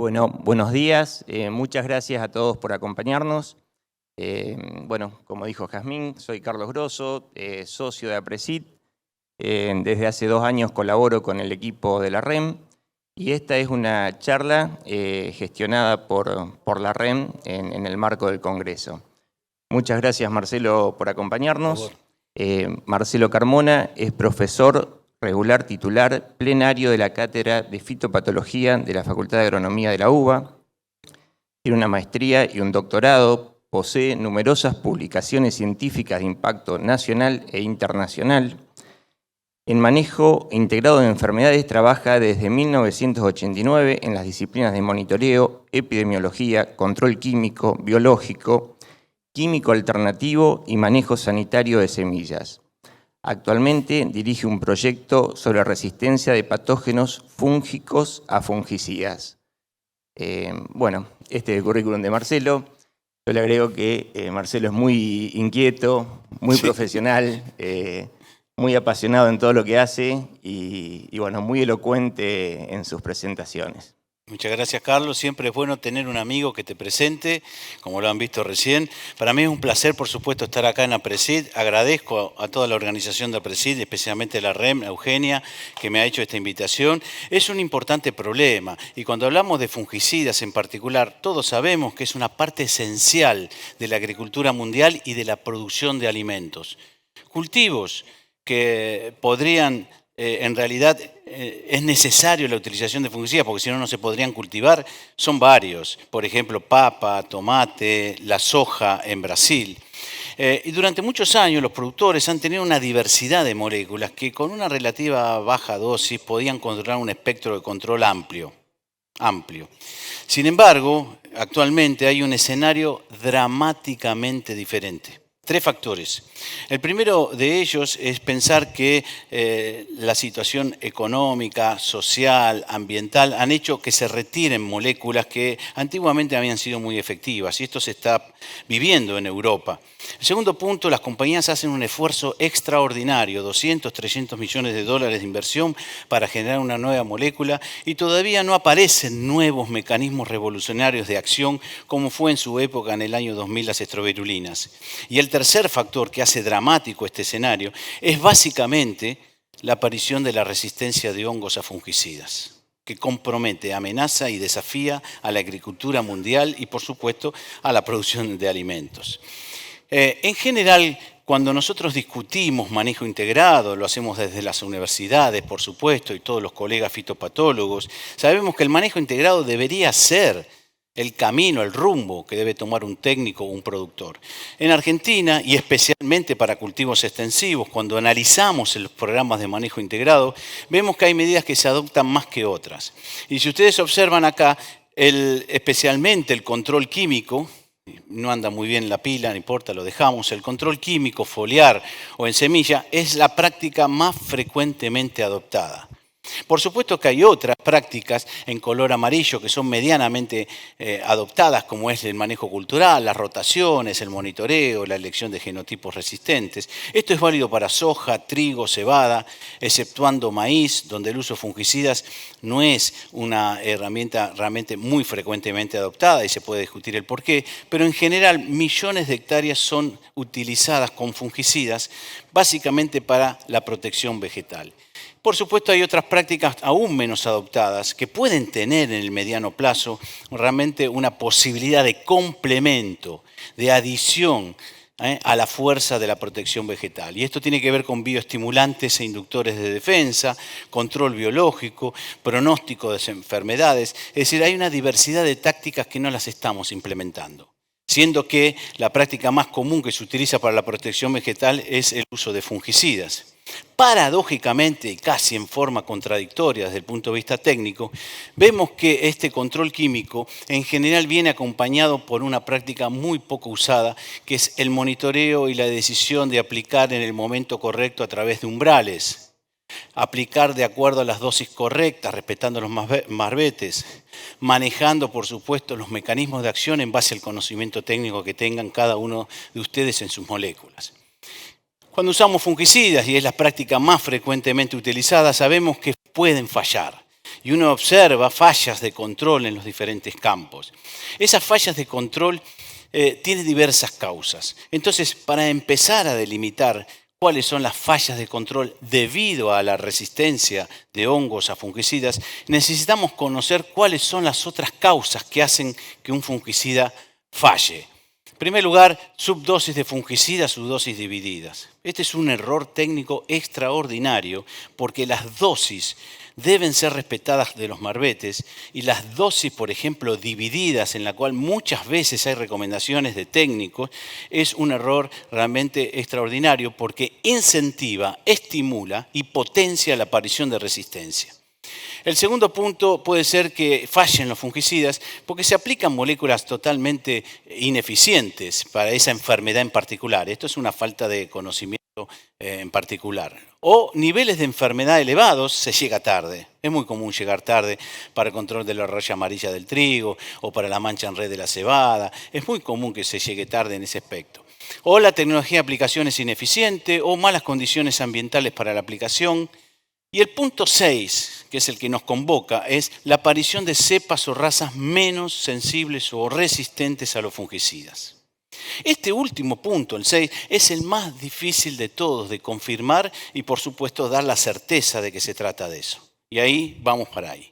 Bueno, buenos días. Muchas gracias a todos por acompañarnos. Bueno, como dijo Jazmín, soy Carlos Grosso, socio de APRESID. Desde hace 2 años colaboro con el equipo de la REM y esta es una charla gestionada por la REM en el marco del Congreso. Muchas gracias, Marcelo, por acompañarnos. Marcelo Carmona es profesor regular titular plenario de la Cátedra de Fitopatología de la Facultad de Agronomía de la UBA. Tiene una maestría y un doctorado, posee numerosas publicaciones científicas de impacto nacional e internacional. En manejo integrado de enfermedades trabaja desde 1989 en las disciplinas de monitoreo, epidemiología, control químico, biológico, químico alternativo y manejo sanitario de semillas. Actualmente dirige un proyecto sobre resistencia de patógenos fúngicos a fungicidas. Bueno, este es el currículum de Marcelo. Yo le agrego que Marcelo es muy inquieto, muy profesional, muy apasionado en todo lo que hace y bueno, muy elocuente en sus presentaciones. Muchas gracias, Carlos. Siempre es bueno tener un amigo que te presente, como lo han visto recién. Para mí es un placer, por supuesto, estar acá en APRESID. Agradezco a toda la organización de APRESID, especialmente la REM, a Eugenia, que me ha hecho esta invitación. Es un importante problema y cuando hablamos de fungicidas en particular, todos sabemos que es una parte esencial de la agricultura mundial y de la producción de alimentos. Cultivos que podrían... en realidad es necesario la utilización de fungicidas porque si no, no se podrían cultivar. Son varios, por ejemplo, papa, tomate, la soja en Brasil. Y durante muchos años los productores han tenido una diversidad de moléculas que con una relativa baja dosis podían controlar un espectro de control amplio. Sin embargo, actualmente hay un escenario dramáticamente diferente. 3 factores. El primero de ellos es pensar que la situación económica, social, ambiental han hecho que se retiren moléculas que antiguamente habían sido muy efectivas y esto se está viviendo en Europa. El segundo punto, las compañías hacen un esfuerzo extraordinario, 200, 300 millones de dólares de inversión para generar una nueva molécula y todavía no aparecen nuevos mecanismos revolucionarios de acción como fue en su época en el año 2000 las estrobirulinas. Y el tercer factor que hace dramático este escenario es básicamente la aparición de la resistencia de hongos a fungicidas, que compromete, amenaza y desafía a la agricultura mundial y, por supuesto, a la producción de alimentos. En general, cuando nosotros discutimos manejo integrado, lo hacemos desde las universidades, por supuesto, y todos los colegas fitopatólogos, sabemos que el manejo integrado debería ser el camino, el rumbo que debe tomar un técnico o un productor. En Argentina, y especialmente para cultivos extensivos, cuando analizamos los programas de manejo integrado, vemos que hay medidas que se adoptan más que otras. Y si ustedes observan acá, especialmente el control químico, no anda muy bien la pila, no importa, lo dejamos. El control químico foliar o en semilla es la práctica más frecuentemente adoptada. Por supuesto que hay otras prácticas en color amarillo que son medianamente adoptadas, como es el manejo cultural, las rotaciones, el monitoreo, la elección de genotipos resistentes. Esto es válido para soja, trigo, cebada, exceptuando maíz, donde el uso de fungicidas no es una herramienta realmente muy frecuentemente adoptada y se puede discutir el porqué, pero en general millones de hectáreas son utilizadas con fungicidas básicamente para la protección vegetal. Por supuesto, hay otras prácticas aún menos adoptadas que pueden tener en el mediano plazo realmente una posibilidad de complemento, de adición a la fuerza de la protección vegetal. Y esto tiene que ver con bioestimulantes e inductores de defensa, control biológico, pronóstico de enfermedades. Es decir, hay una diversidad de tácticas que no las estamos implementando, siendo que la práctica más común que se utiliza para la protección vegetal es el uso de fungicidas. Paradójicamente y casi en forma contradictoria desde el punto de vista técnico, vemos que este control químico en general viene acompañado por una práctica muy poco usada, que es el monitoreo y la decisión de aplicar en el momento correcto a través de umbrales. Aplicar de acuerdo a las dosis correctas, respetando los marbetes, manejando, por supuesto, los mecanismos de acción en base al conocimiento técnico que tengan cada uno de ustedes en sus moléculas. Cuando usamos fungicidas, y es la práctica más frecuentemente utilizada, sabemos que pueden fallar. y uno observa fallas de control en los diferentes campos. Esas fallas de control tienen diversas causas. Entonces, para empezar a delimitar cuáles son las fallas de control debido a la resistencia de hongos a fungicidas, necesitamos conocer cuáles son las otras causas que hacen que un fungicida falle. En primer lugar, subdosis de fungicidas, subdosis divididas. Este es un error técnico extraordinario porque las dosis deben ser respetadas de los marbetes y las dosis, por ejemplo, divididas, en la cual muchas veces hay recomendaciones de técnicos, es un error realmente extraordinario porque incentiva, estimula y potencia la aparición de resistencia. El segundo punto puede ser que fallen los fungicidas porque se aplican moléculas totalmente ineficientes para esa enfermedad en particular. Esto es una falta de conocimiento en particular. O niveles de enfermedad elevados, se llega tarde. Es muy común llegar tarde para el control de la raya amarilla del trigo o para la mancha en red de la cebada. Es muy común que se llegue tarde en ese aspecto. O la tecnología de aplicación es ineficiente o malas condiciones ambientales para la aplicación. Y el punto 6, que es el que nos convoca, es la aparición de cepas o razas menos sensibles o resistentes a los fungicidas. Este último punto, el 6, es el más difícil de todos de confirmar y por supuesto dar la certeza de que se trata de eso. Y ahí vamos para ahí.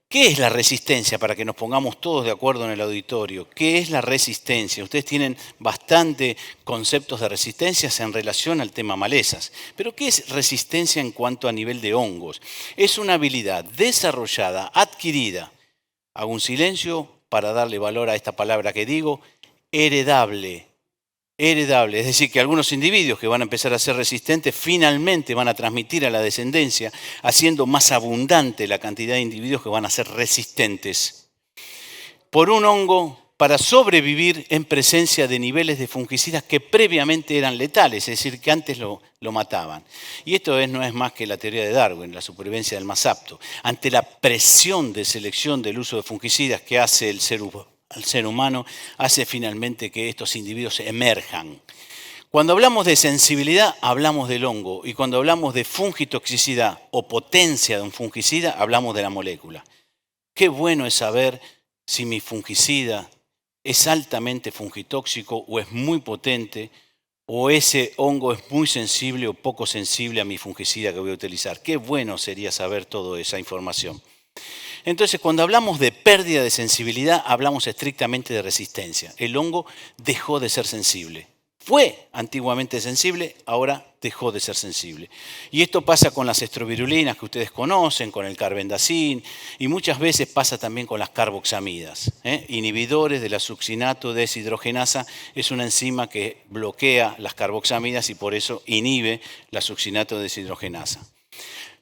¿Qué es la resistencia? Para que nos pongamos todos de acuerdo en el auditorio. ¿Qué es la resistencia? Ustedes tienen bastante conceptos de resistencia en relación al tema malezas. Pero ¿qué es resistencia en cuanto a nivel de hongos? Es una habilidad desarrollada, adquirida, hago un silencio para darle valor a esta palabra que digo, heredable. Heredable, es decir, que algunos individuos que van a empezar a ser resistentes finalmente van a transmitir a la descendencia, haciendo más abundante la cantidad de individuos que van a ser resistentes. Por un hongo, para sobrevivir en presencia de niveles de fungicidas que previamente eran letales, es decir, que antes lo mataban. Y esto no es más que la teoría de Darwin, la supervivencia del más apto. Ante la presión de selección del uso de fungicidas que hace el ser humano, al ser humano, hace finalmente que estos individuos emerjan. Cuando hablamos de sensibilidad, hablamos del hongo, y cuando hablamos de fungitoxicidad o potencia de un fungicida, hablamos de la molécula. Qué bueno es saber si mi fungicida es altamente fungitóxico o es muy potente, o ese hongo es muy sensible o poco sensible a mi fungicida que voy a utilizar. Qué bueno sería saber toda esa información. Entonces, cuando hablamos de pérdida de sensibilidad, hablamos estrictamente de resistencia. El hongo dejó de ser sensible. Fue antiguamente sensible, ahora dejó de ser sensible. Y esto pasa con las estrovirulinas que ustedes conocen, con el carbendazim, y muchas veces pasa también con las carboxamidas. Inhibidores de la succinato deshidrogenasa es una enzima que bloquea las carboxamidas y por eso inhibe la succinato deshidrogenasa.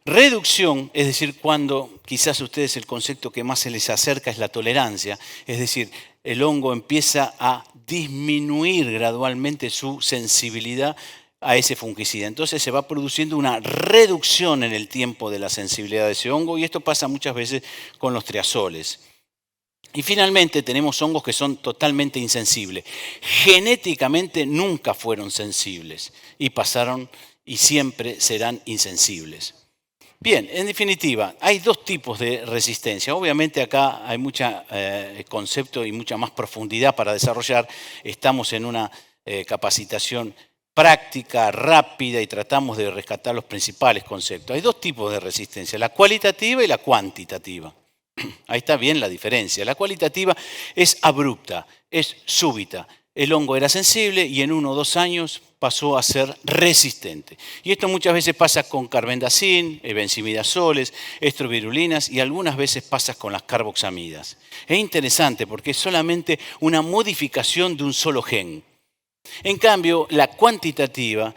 Reducción, es decir, cuando quizás a ustedes el concepto que más se les acerca es la tolerancia, es decir, el hongo empieza a disminuir gradualmente su sensibilidad a ese fungicida. Entonces se va produciendo una reducción en el tiempo de la sensibilidad de ese hongo y esto pasa muchas veces con los triazoles. Y finalmente tenemos hongos que son totalmente insensibles. Genéticamente nunca fueron sensibles y pasaron y siempre serán insensibles. Bien, en definitiva, hay dos tipos de resistencia. Obviamente acá hay mucho concepto y mucha más profundidad para desarrollar. Estamos en una capacitación práctica, rápida y tratamos de rescatar los principales conceptos. Hay dos tipos de resistencia, la cualitativa y la cuantitativa. Ahí está bien la diferencia. La cualitativa es abrupta, es súbita. El hongo era sensible y en 1 o 2 años pasó a ser resistente. Y esto muchas veces pasa con carbendazim, benzimidazoles, estrovirulinas y algunas veces pasa con las carboxamidas. Es interesante porque es solamente una modificación de un solo gen. En cambio, la cuantitativa,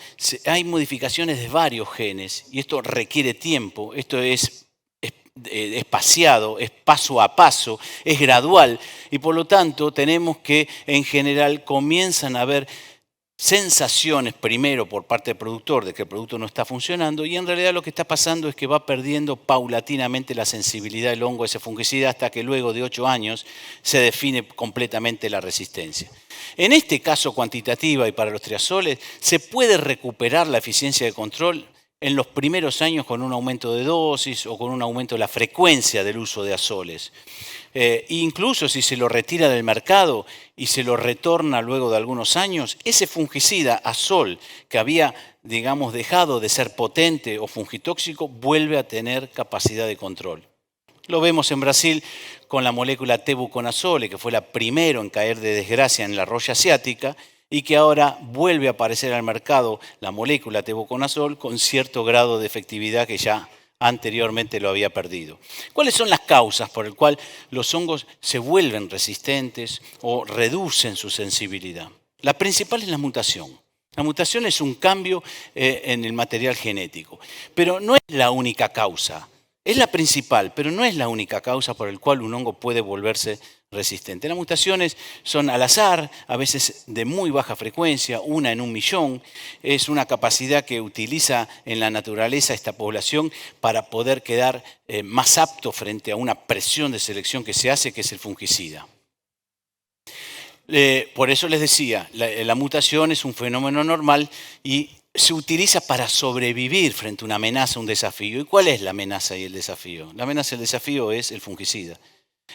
hay modificaciones de varios genes y esto requiere tiempo, esto es espaciado, es paso a paso, es gradual y por lo tanto tenemos que en general comienzan a haber sensaciones primero por parte del productor de que el producto no está funcionando y en realidad lo que está pasando es que va perdiendo paulatinamente la sensibilidad del hongo a ese fungicida hasta que luego de 8 años se define completamente la resistencia. En este caso cuantitativa y para los triazoles se puede recuperar la eficiencia de control en los primeros años con un aumento de dosis o con un aumento de la frecuencia del uso de azoles. Incluso si se lo retira del mercado y se lo retorna luego de algunos años, ese fungicida azol que había, digamos, dejado de ser potente o fungitóxico, vuelve a tener capacidad de control. Lo vemos en Brasil con la molécula tebuconazole, que fue la primera en caer de desgracia en la roya asiática, y que ahora vuelve a aparecer al mercado la molécula tebuconazol con cierto grado de efectividad que ya anteriormente lo había perdido. ¿Cuáles son las causas por las cuales los hongos se vuelven resistentes o reducen su sensibilidad? La principal es la mutación. La mutación es un cambio en el material genético, pero no es la única causa. Es la principal, pero no es la única causa por la cual un hongo puede volverse resistente. Las mutaciones son al azar, a veces de muy baja frecuencia, 1 en 1.000.000. Es una capacidad que utiliza en la naturaleza esta población para poder quedar más apto frente a una presión de selección que se hace, que es el fungicida. Por eso les decía, la mutación es un fenómeno normal y se utiliza para sobrevivir frente a una amenaza, un desafío. ¿Y cuál es la amenaza y el desafío? La amenaza y el desafío es el fungicida.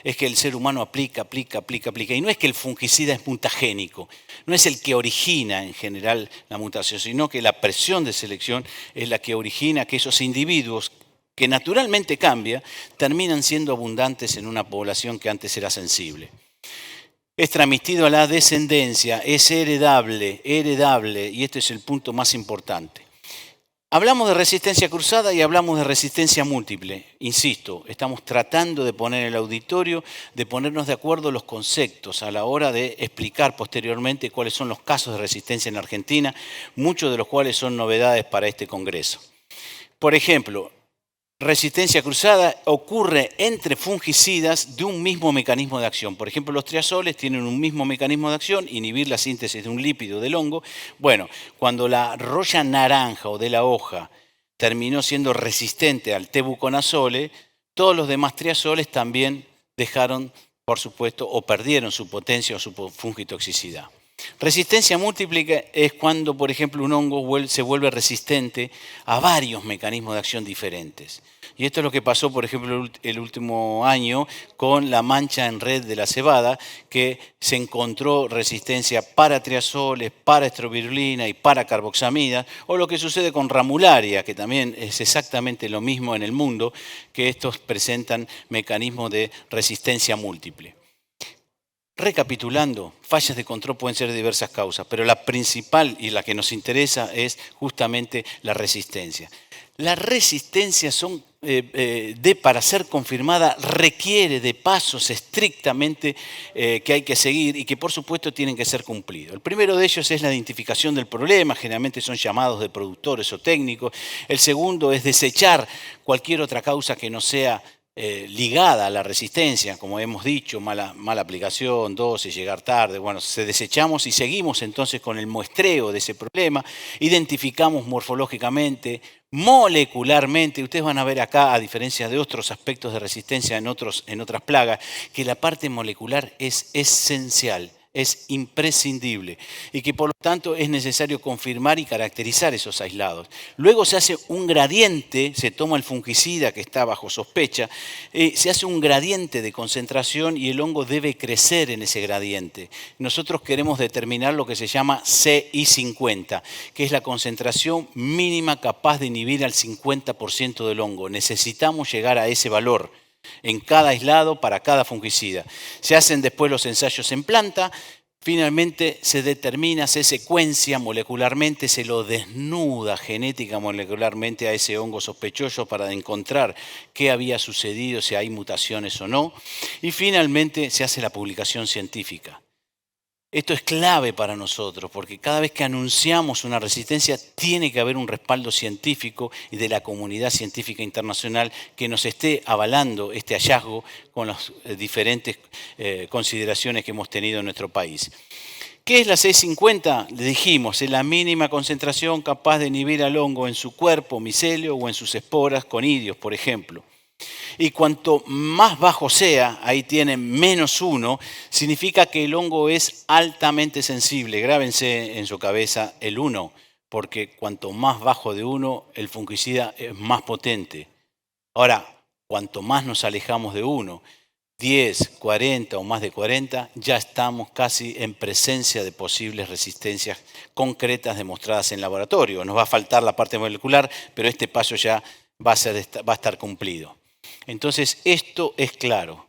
Es que el ser humano aplica. Y no es que el fungicida es mutagénico, no es el que origina en general la mutación, sino que la presión de selección es la que origina que esos individuos que naturalmente cambian, terminan siendo abundantes en una población que antes era sensible. Es transmitido a la descendencia, es heredable, y este es el punto más importante. Hablamos de resistencia cruzada y hablamos de resistencia múltiple. Insisto, estamos tratando de poner en el auditorio, de ponernos de acuerdo los conceptos a la hora de explicar posteriormente cuáles son los casos de resistencia en Argentina, muchos de los cuales son novedades para este congreso. Por ejemplo, resistencia cruzada ocurre entre fungicidas de un mismo mecanismo de acción. Por ejemplo, los triazoles tienen un mismo mecanismo de acción, inhibir la síntesis de un lípido del hongo. Bueno, cuando la roya naranja o de la hoja terminó siendo resistente al tebuconazole, todos los demás triazoles también dejaron, por supuesto, o perdieron su potencia o su fungitoxicidad. Resistencia múltiple es cuando, por ejemplo, un hongo se vuelve resistente a varios mecanismos de acción diferentes. Y esto es lo que pasó, por ejemplo, el último año con la mancha en red de la cebada, que se encontró resistencia para triazoles, para estrovirulina y para carboxamida, o lo que sucede con ramularia, que también es exactamente lo mismo en el mundo, que estos presentan mecanismos de resistencia múltiple. Recapitulando, fallas de control pueden ser de diversas causas, pero la principal y la que nos interesa es justamente la resistencia. La resistencia para ser confirmada requiere de pasos estrictamente que hay que seguir y que por supuesto tienen que ser cumplidos. El primero de ellos es la identificación del problema, generalmente son llamados de productores o técnicos. El segundo es desechar cualquier otra causa que no sea ligada a la resistencia, como hemos dicho, mala aplicación, dosis, llegar tarde. Bueno, se desechamos y seguimos entonces con el muestreo de ese problema, identificamos morfológicamente, molecularmente. Ustedes van a ver acá, a diferencia de otros aspectos de resistencia en otras plagas, que la parte molecular es esencial, es imprescindible y que por lo tanto es necesario confirmar y caracterizar esos aislados. Luego se hace un gradiente, se toma el fungicida que está bajo sospecha, se hace un gradiente de concentración y el hongo debe crecer en ese gradiente. Nosotros queremos determinar lo que se llama CI50, que es la concentración mínima capaz de inhibir al 50% del hongo. Necesitamos llegar a ese valor en cada aislado para cada fungicida. Se hacen después los ensayos en planta, finalmente se determina, se secuencia molecularmente, se lo desnuda genética molecularmente a ese hongo sospechoso para encontrar qué había sucedido, si hay mutaciones o no, y finalmente se hace la publicación científica. Esto es clave para nosotros, porque cada vez que anunciamos una resistencia tiene que haber un respaldo científico y de la comunidad científica internacional que nos esté avalando este hallazgo con las diferentes consideraciones que hemos tenido en nuestro país. ¿Qué es la CI50? Le dijimos, es la mínima concentración capaz de inhibir al hongo en su cuerpo, micelio o en sus esporas conidios, por ejemplo. Y cuanto más bajo sea, ahí tienen -1, significa que el hongo es altamente sensible. Grábense en su cabeza el 1, porque cuanto más bajo de 1, el fungicida es más potente. Ahora, cuanto más nos alejamos de 1, 10, 40 o más de 40, ya estamos casi en presencia de posibles resistencias concretas demostradas en laboratorio. Nos va a faltar la parte molecular, pero este paso ya va a estar cumplido. Entonces, esto es claro.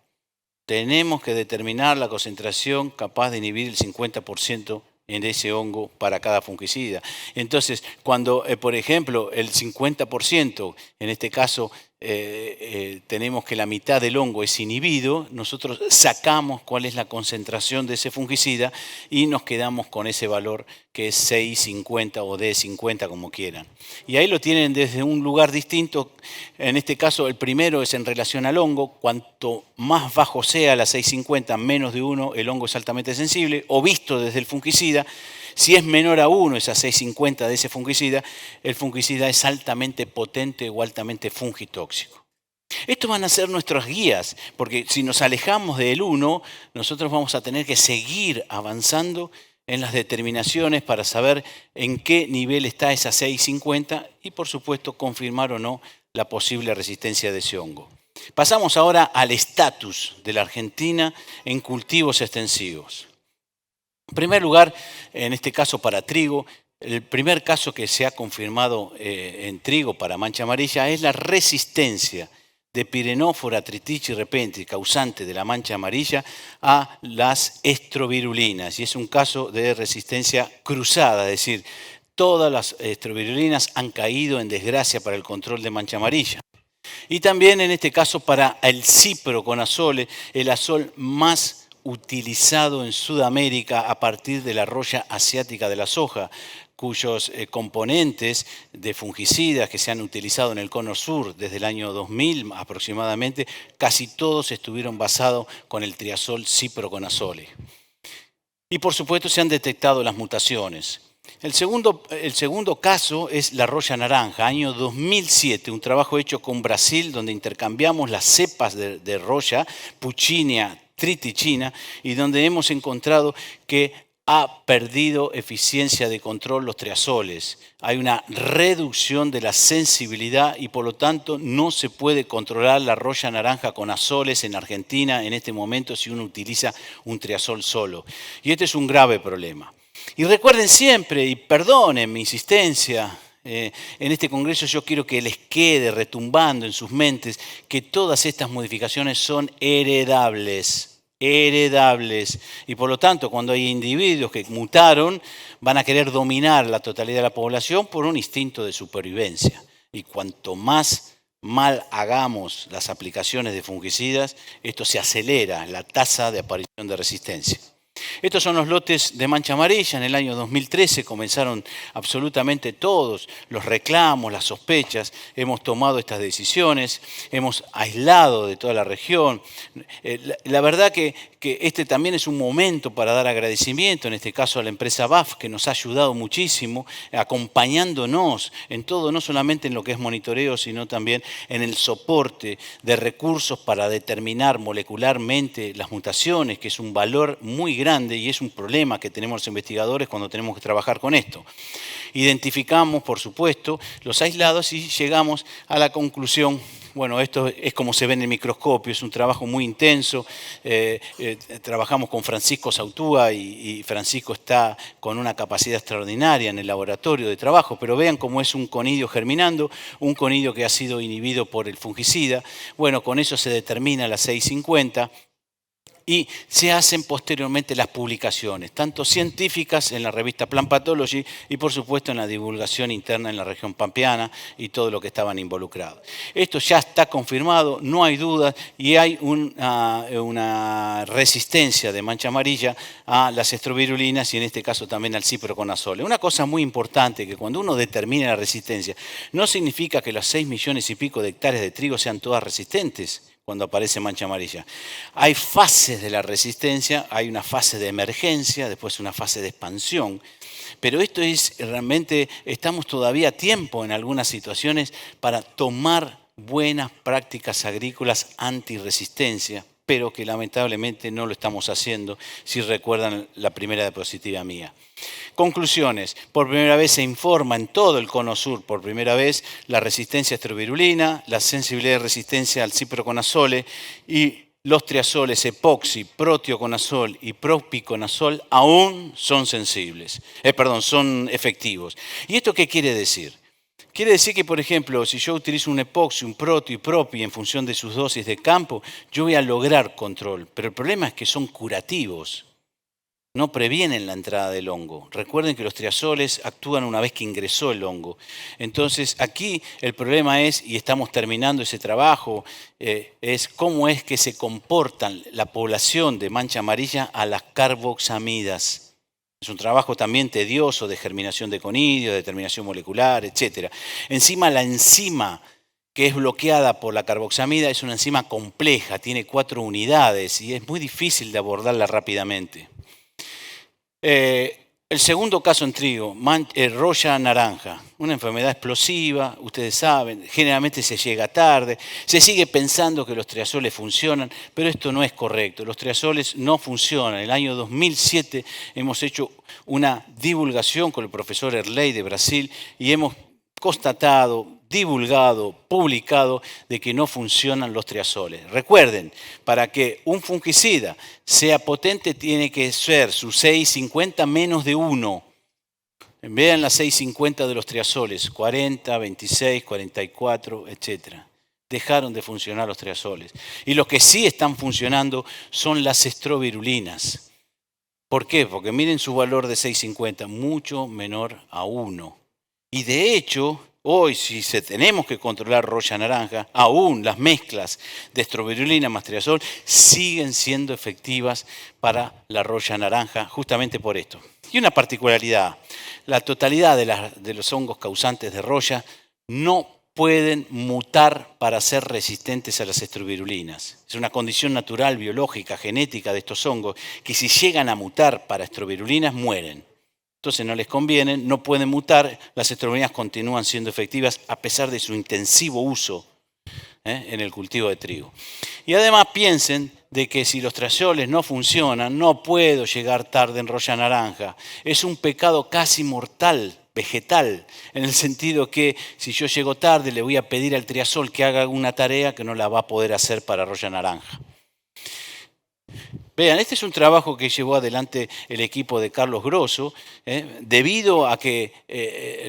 Tenemos que determinar la concentración capaz de inhibir el 50% en ese hongo para cada fungicida. Entonces, cuando, por ejemplo, el 50%, en este caso, tenemos que la mitad del hongo es inhibido, nosotros sacamos cuál es la concentración de ese fungicida y nos quedamos con ese valor que es 6,50 o D50, como quieran. Y ahí lo tienen desde un lugar distinto. En este caso, el primero es en relación al hongo. Cuanto más bajo sea la 6,50, menos de 1, el hongo es altamente sensible, o visto desde el fungicida. Si es menor a 1, esa 6,50 de ese fungicida, el fungicida es altamente potente o altamente fungitóxico. Estos van a ser nuestras guías, porque si nos alejamos del 1, nosotros vamos a tener que seguir avanzando en las determinaciones para saber en qué nivel está esa 6,50 y, por supuesto, confirmar o no la posible resistencia de ese hongo. Pasamos ahora al estatus de la Argentina en cultivos extensivos. En primer lugar, en este caso para trigo, el primer caso que se ha confirmado en trigo para mancha amarilla es la resistencia de Pyrenófora tritici repentris, causante de la mancha amarilla, a las estrovirulinas. Y es un caso de resistencia cruzada, es decir, todas las estrovirulinas han caído en desgracia para el control de mancha amarilla. Y también en este caso para el ciproconazole, el azol más utilizado en Sudamérica a partir de la roya asiática de la soja, cuyos componentes de fungicidas que se han utilizado en el cono sur desde el año 2000 aproximadamente, casi todos estuvieron basados con el triazol ciproconazole. Y por supuesto se han detectado las mutaciones. El segundo caso es la roya naranja, año 2007, un trabajo hecho con Brasil donde intercambiamos las cepas de roya, Puccinia triticina, y donde hemos encontrado que ha perdido eficiencia de control los triazoles. Hay una reducción de la sensibilidad y por lo tanto no se puede controlar la roya naranja con azoles en Argentina en este momento si uno utiliza un triazol solo. Y este es un grave problema. Y recuerden siempre, y perdonen mi insistencia, en este congreso yo quiero que les quede retumbando en sus mentes que todas estas modificaciones son heredables. Y por lo tanto, cuando hay individuos que mutaron, van a querer dominar la totalidad de la población por un instinto de supervivencia. Y cuanto más mal hagamos las aplicaciones de fungicidas, esto se acelera la tasa de aparición de resistencia. Estos son los lotes de mancha amarilla. En el año 2013 comenzaron absolutamente todos los reclamos, las sospechas. Hemos tomado estas decisiones, hemos aislado de toda la región. La verdad que este también es un momento para dar agradecimiento, en este caso a la empresa BASF, que nos ha ayudado muchísimo, acompañándonos en todo, no solamente en lo que es monitoreo, sino también en el soporte de recursos para determinar molecularmente las mutaciones, que es un valor muy grande y es un problema que tenemos los investigadores cuando tenemos que trabajar con esto. Identificamos, por supuesto, los aislados y llegamos a la conclusión. Bueno, esto es como se ve en el microscopio, es un trabajo muy intenso. Trabajamos con Francisco Sautúa y Francisco está con una capacidad extraordinaria en el laboratorio de trabajo, pero vean cómo es un conidio germinando, un conidio que ha sido inhibido por el fungicida. Bueno, con eso se determina la 650. Y se hacen posteriormente las publicaciones, tanto científicas en la revista Plant Pathology y por supuesto en la divulgación interna en la región pampeana y todo lo que estaban involucrados. Esto ya está confirmado, no hay dudas y hay una resistencia de mancha amarilla a las estrovirulinas y en este caso también al ciproconazole. Una cosa muy importante que cuando uno determina la resistencia no significa que los 6 millones y pico de hectáreas de trigo sean todas resistentes. Cuando aparece mancha amarilla. Hay fases de la resistencia, hay una fase de emergencia, después una fase de expansión, pero esto es realmente, estamos todavía a tiempo en algunas situaciones para tomar buenas prácticas agrícolas antirresistencia, pero que lamentablemente no lo estamos haciendo, si recuerdan la primera diapositiva mía. Conclusiones. Por primera vez se informa en todo el cono sur, por primera vez, la resistencia a estrovirulina, la sensibilidad y resistencia al ciproconazole y los triazoles epoxi, proteoconazol y propiconazol aún son sensibles, son efectivos. ¿Y esto qué quiere decir? Quiere decir que, por ejemplo, si yo utilizo un epoxi, un proteo y propi en función de sus dosis de campo, yo voy a lograr control. Pero el problema es que son curativos, no previenen la entrada del hongo. Recuerden que los triazoles actúan una vez que ingresó el hongo. Entonces, aquí el problema es, y estamos terminando ese trabajo, es cómo es que se comportan la población de mancha amarilla a las carboxamidas. Es un trabajo también tedioso de germinación de conidio, de determinación molecular, etc. Encima, la enzima que es bloqueada por la carboxamida es una enzima compleja, tiene 4 unidades y es muy difícil de abordarla rápidamente. El segundo caso en trigo, roya naranja, una enfermedad explosiva, ustedes saben, generalmente se llega tarde, se sigue pensando que los triazoles funcionan, pero esto no es correcto, los triazoles no funcionan. En el año 2007 hemos hecho una divulgación con el profesor Erley de Brasil y hemos constatado, divulgado, publicado de que no funcionan los triazoles. Recuerden, para que un fungicida sea potente tiene que ser su 650 menos de 1. Vean las 650 de los triazoles, 40, 26, 44, etc. Dejaron de funcionar los triazoles. Y los que sí están funcionando son las estrovirulinas. ¿Por qué? Porque miren su valor de 650, mucho menor a 1. Y de hecho, hoy si tenemos que controlar roya naranja, aún las mezclas de estrovirulina más triazol siguen siendo efectivas para la roya naranja, justamente por esto. Y una particularidad, la totalidad de los hongos causantes de roya no pueden mutar para ser resistentes a las estrovirulinas. Es una condición natural, biológica, genética de estos hongos, que si llegan a mutar para estrovirulinas mueren. Entonces no les conviene, no pueden mutar, las estrovirulinas continúan siendo efectivas a pesar de su intensivo uso en el cultivo de trigo. Y además piensen de que si los triazoles no funcionan, no puedo llegar tarde en roya naranja. Es un pecado casi mortal, vegetal, en el sentido que si yo llego tarde le voy a pedir al triazol que haga una tarea que no la va a poder hacer para roya naranja. Vean, este es un trabajo que llevó adelante el equipo de Carlos Grosso, debido a que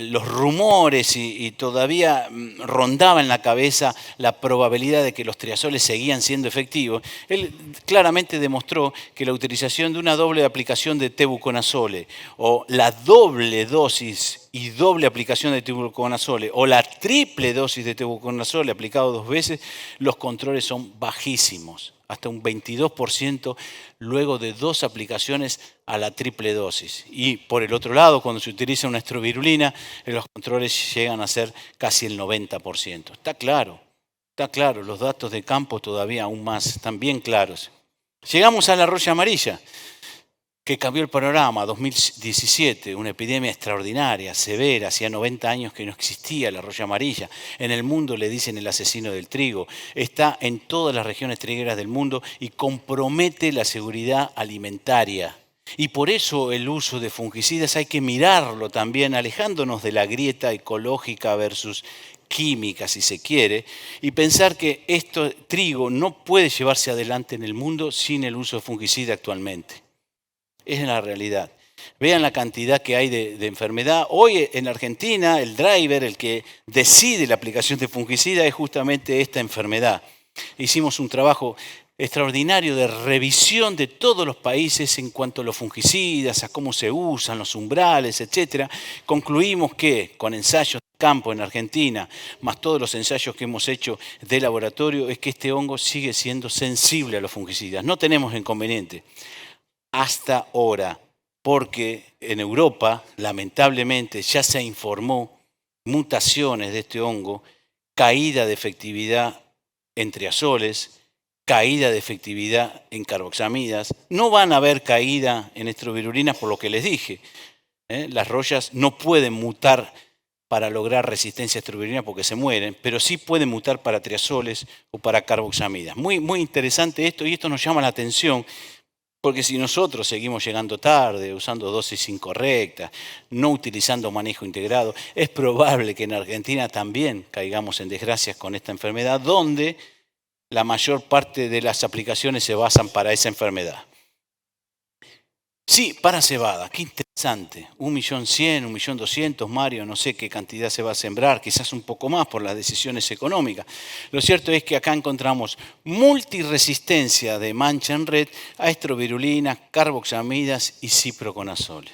los rumores y todavía rondaba en la cabeza la probabilidad de que los triazoles seguían siendo efectivos. Él claramente demostró que la utilización de una doble aplicación de tebuconazole o la doble dosis y doble aplicación de tebuconazole o la triple dosis de tebuconazole aplicado 2 veces, los controles son bajísimos. Hasta un 22% luego de 2 aplicaciones a la triple dosis. Y por el otro lado, cuando se utiliza una estrovirulina, los controles llegan a ser casi el 90%. Está claro, los datos de campo todavía aún más, están bien claros. Llegamos a la roya amarilla, que cambió el panorama, 2017, una epidemia extraordinaria, severa, hacía 90 años que no existía la roya amarilla. En el mundo le dicen el asesino del trigo. Está en todas las regiones trigueras del mundo y compromete la seguridad alimentaria. Y por eso el uso de fungicidas hay que mirarlo también, alejándonos de la grieta ecológica versus química, si se quiere, y pensar que esto trigo no puede llevarse adelante en el mundo sin el uso de fungicida actualmente. Es la realidad. Vean la cantidad que hay de enfermedad. Hoy en Argentina el driver, el que decide la aplicación de fungicida es justamente esta enfermedad. Hicimos un trabajo extraordinario de revisión de todos los países en cuanto a los fungicidas, a cómo se usan, los umbrales, etc. Concluimos que con ensayos de campo en Argentina, más todos los ensayos que hemos hecho de laboratorio, es que este hongo sigue siendo sensible a los fungicidas. No tenemos inconveniente. Hasta ahora, porque en Europa, lamentablemente, ya se informó mutaciones de este hongo, caída de efectividad en triazoles, caída de efectividad en carboxamidas. No van a haber caída en estrovirulinas por lo que les dije. Las royas no pueden mutar para lograr resistencia a estrovirulina porque se mueren, pero sí puede mutar para triazoles o para carboxamidas. Muy, muy interesante esto, y esto nos llama la atención porque si nosotros seguimos llegando tarde, usando dosis incorrectas, no utilizando manejo integrado, es probable que en Argentina también caigamos en desgracias con esta enfermedad, donde la mayor parte de las aplicaciones se basan para esa enfermedad. Sí, para cebada, qué interesante. 1.100.000, 1.200.000, Mario, no sé qué cantidad se va a sembrar, quizás un poco más por las decisiones económicas. Lo cierto es que acá encontramos multiresistencia de mancha en red a estrovirulina, carboxamidas y ciproconazol.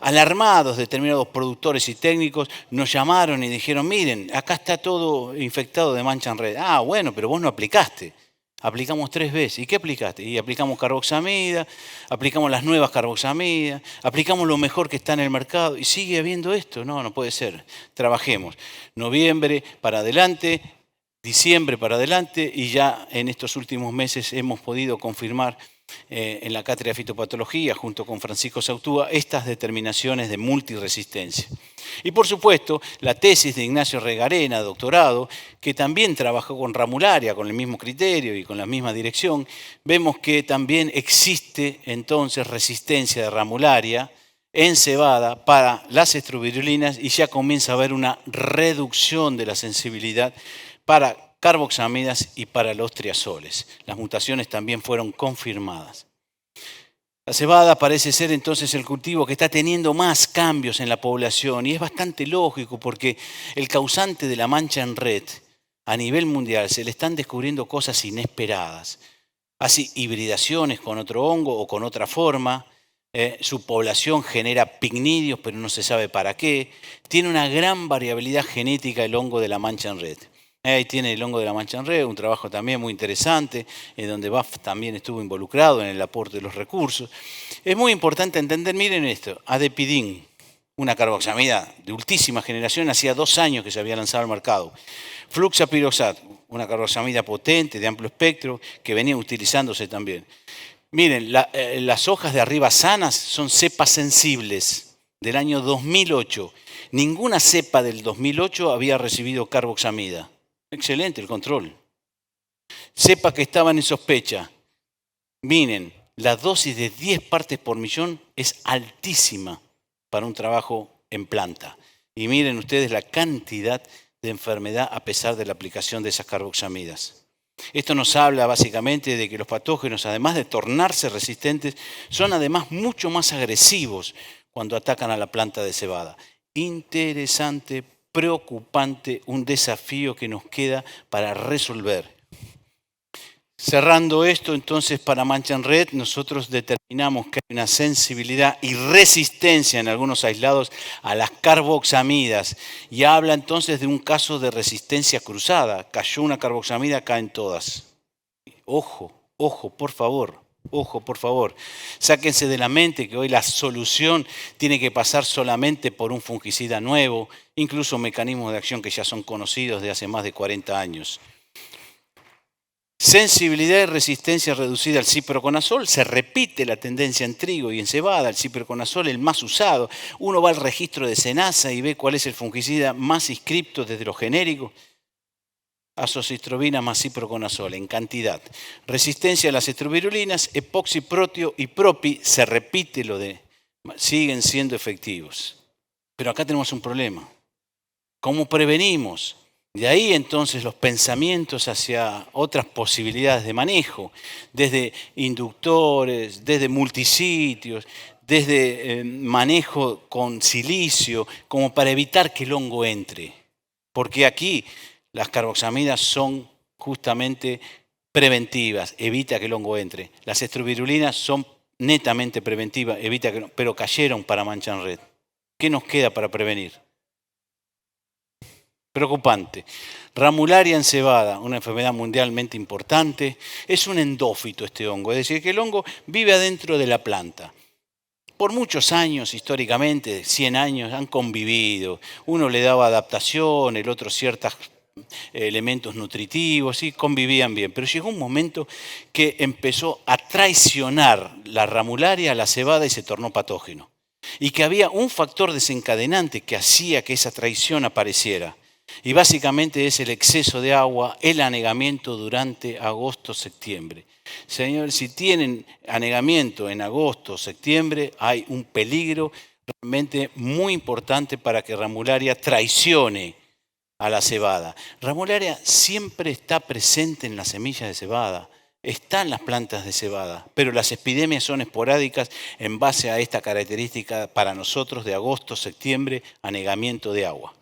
Alarmados, determinados productores y técnicos nos llamaron y dijeron, miren, acá está todo infectado de mancha en red. Ah, bueno, pero vos no aplicaste. Aplicamos 3 veces. ¿Y qué aplicaste? Y aplicamos carboxamida, aplicamos las nuevas carboxamidas, aplicamos lo mejor que está en el mercado. ¿Y sigue habiendo esto? No, no puede ser. Trabajemos. Noviembre para adelante, diciembre para adelante, y ya en estos últimos meses hemos podido confirmar en la cátedra de fitopatología, junto con Francisco Sautúa, estas determinaciones de multiresistencia. Y por supuesto, la tesis de Ignacio Regarena, doctorado, que también trabajó con ramularia, con el mismo criterio y con la misma dirección, vemos que también existe entonces resistencia de ramularia en cebada para las estrovirulinas y ya comienza a haber una reducción de la sensibilidad para carboxamidas y para los triazoles. Las mutaciones también fueron confirmadas. La cebada parece ser entonces el cultivo que está teniendo más cambios en la población y es bastante lógico porque el causante de la mancha en red a nivel mundial se le están descubriendo cosas inesperadas. Así, hibridaciones con otro hongo o con otra forma. Su población genera picnidios, pero no se sabe para qué. Tiene una gran variabilidad genética el hongo de la mancha en red. Ahí tiene el hongo de la mancha en red, un trabajo también muy interesante, en donde BAF también estuvo involucrado en el aporte de los recursos. Es muy importante entender, miren esto, adepidin, una carboxamida de ultísima generación, hacía 2 años que se había lanzado al mercado. Fluxapiroxat, una carboxamida potente, de amplio espectro, que venía utilizándose también. Miren, las hojas de arriba sanas son cepas sensibles del año 2008. Ninguna cepa del 2008 había recibido carboxamida. Excelente el control. Cepas que estaban en sospecha. Miren, la dosis de 10 partes por millón es altísima para un trabajo en planta. Y miren ustedes la cantidad de enfermedad a pesar de la aplicación de esas carboxamidas. Esto nos habla básicamente de que los patógenos, además de tornarse resistentes, son además mucho más agresivos cuando atacan a la planta de cebada. Interesante, preocupante, un desafío que nos queda para resolver. Cerrando esto, entonces, para mancha en red, nosotros determinamos que hay una sensibilidad y resistencia en algunos aislados a las carboxamidas. Y habla entonces de un caso de resistencia cruzada. Cayó una carboxamida, caen todas. Ojo, ojo, por favor. Ojo, por favor, sáquense de la mente que hoy la solución tiene que pasar solamente por un fungicida nuevo, incluso mecanismos de acción que ya son conocidos de hace más de 40 años. Sensibilidad y resistencia reducida al ciproconazol. Se repite la tendencia en trigo y en cebada. El ciproconazol el más usado. Uno va al registro de SENASA y ve cuál es el fungicida más inscripto desde los genéricos. Azocistrobina más ciproconazol en cantidad. Resistencia a las estrovirulinas, epoxipróteo y propi, se repite lo de, siguen siendo efectivos. Pero acá tenemos un problema. ¿Cómo prevenimos? De ahí entonces los pensamientos hacia otras posibilidades de manejo, desde inductores, desde multisitios, desde manejo con silicio, como para evitar que el hongo entre. Porque aquí las carboxamidas son justamente preventivas, evita que el hongo entre. Las estrovirulinas son netamente preventivas, evita que, pero cayeron para mancha en red. ¿Qué nos queda para prevenir? Preocupante. Ramularia en cebada, una enfermedad mundialmente importante. Es un endófito este hongo, es decir, que el hongo vive adentro de la planta. Por muchos años, históricamente, 100 años, han convivido. Uno le daba adaptación, el otro ciertas elementos nutritivos, y convivían bien. Pero llegó un momento que empezó a traicionar la ramularia a la cebada y se tornó patógeno. y que había un factor desencadenante que hacía que esa traición apareciera. Y básicamente es el exceso de agua, el anegamiento durante agosto-septiembre. Señores, si tienen anegamiento en agosto, septiembre, hay un peligro realmente muy importante para que Ramularia traicione a la cebada. Ramularia siempre está presente en las semillas de cebada, está en las plantas de cebada, pero las epidemias son esporádicas en base a esta característica para nosotros de agosto, septiembre, anegamiento de agua.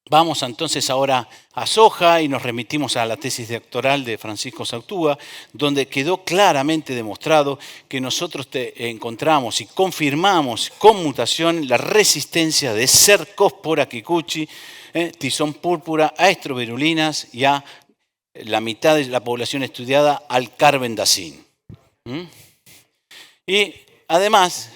Vamos entonces ahora a soja y nos remitimos a la tesis doctoral de Francisco Sautúa, donde quedó claramente demostrado que nosotros encontramos y confirmamos con mutación la resistencia de Cercospora kikuchi, tizón púrpura, a estrovirulinas y a la mitad de la población estudiada al carbendazim. Y además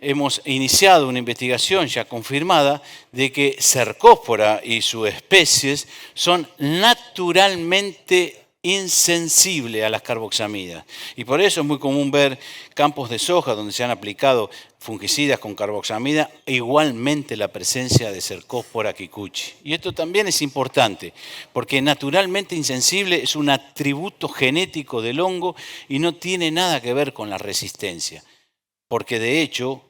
hemos iniciado una investigación ya confirmada de que Cercospora y sus especies son naturalmente insensibles a las carboxamidas. Y por eso es muy común ver campos de soja donde se han aplicado fungicidas con carboxamida, igualmente la presencia de Cercospora kikuchi. Y esto también es importante, porque naturalmente insensible es un atributo genético del hongo y no tiene nada que ver con la resistencia. Porque de hecho,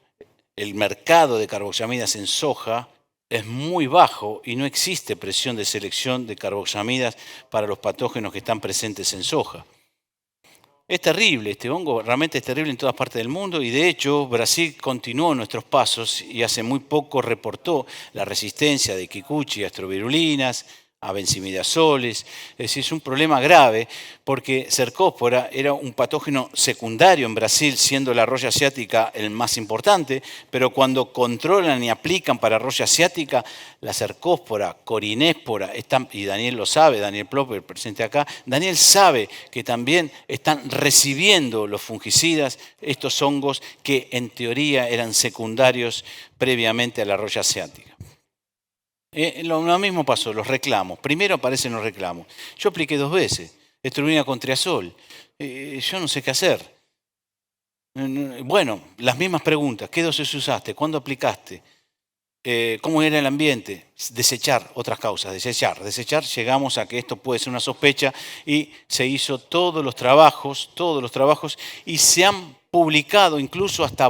el mercado de carboxamidas en soja es muy bajo y no existe presión de selección de carboxamidas para los patógenos que están presentes en soja. Es terrible, este hongo realmente es terrible en todas partes del mundo y de hecho Brasil continuó nuestros pasos y hace muy poco reportó la resistencia de kikuchi a estrovirulinas, a benzimidazoles. Es decir, es un problema grave porque Cercospora era un patógeno secundario en Brasil, siendo la roya asiática el más importante, pero cuando controlan y aplican para roya asiática, la Cercospora, Corinéspora, y Daniel lo sabe, Daniel Plopper, presente acá, Daniel sabe que también están recibiendo los fungicidas, estos hongos que en teoría eran secundarios previamente a la roya asiática. Lo mismo pasó, los reclamos. Primero aparecen los reclamos. Yo apliqué 2 veces, estrovirulina con triazol. Yo no sé qué hacer. Bueno, las mismas preguntas. ¿Qué dosis usaste? ¿Cuándo aplicaste? ¿Cómo era el ambiente? Desechar otras causas, desechar. Llegamos a que esto puede ser una sospecha y se hizo todos los trabajos y se han publicado incluso hasta